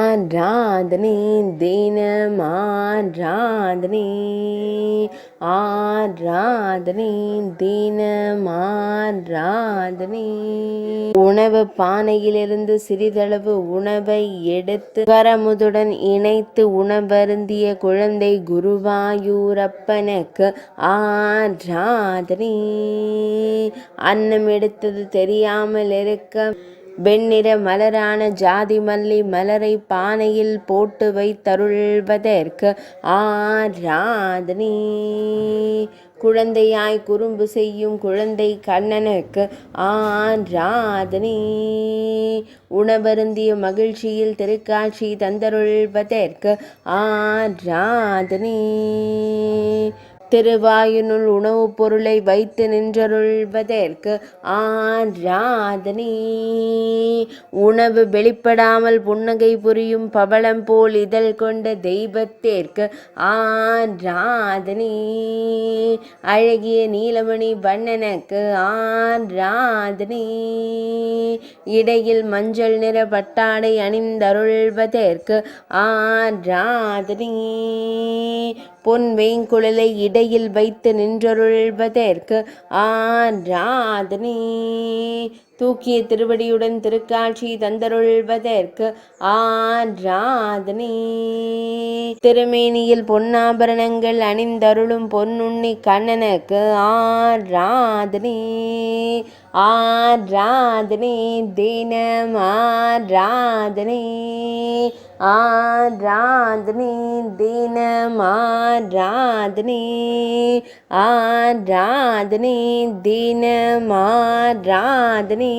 ஆராதனை தினம் ஆராதனை ஆராதனை தினம் ஆராதனை. உணவு பானையிலிருந்து சிறிதளவு உணவை எடுத்து கரமுதுடன் இணைத்து உணவருந்திய குழந்தை குருவாயூரப்பனுக்கு ஆராதனை. அன்னம் எடுத்தது தெரியாமல் இருக்க வெண்ணிற மலரான ஜாதி மல்லி மலரை பானையில் போட்டு வைத்தருள்வதற்கு ஆராதனை. குழந்தையாய் குறும்பு செய்யும் குழந்தை கண்ணனுக்கு ஆராதனை. உணவருந்திய மகிழ்ச்சியில் திருக்காட்சி தந்தருள்வதற்கு ஆராதனை. திருவாயினுள் உணவுப் பொருளை வைத்து நின்றருள்வதற்கு ஆராதனை. உணவு வெளிப்படாமல் புன்னகை புரியும் பவளம் போல் இதழ் கொண்ட தெய்வத்திற்கு ஆராதனை. அழகிய நீலமணி வண்ணனுக்கு ஆராதனை. இடையில் மஞ்சள் நிற பட்டாடை அணிந்தருள்வதற்கு ஆராதனை. பொன் வேங்குழலை இடையில் வைத்து நின்றருள்வதற்கு ஆராதனை. தூக்கிய திருவடியுடன் திருக்காட்சி தந்தருள்வதற்கு ஆராதனை. திருமேனியில் பொன்னாபரணங்கள் அணிந்தருளும் பொன்னுண்ணி கண்ணனுக்கு ஆராதனை. ஆராதனை தினம் ஆராதனை ஆராதனை தினம் ஆராதனை ஆராதனை தினம் ஆராதனை.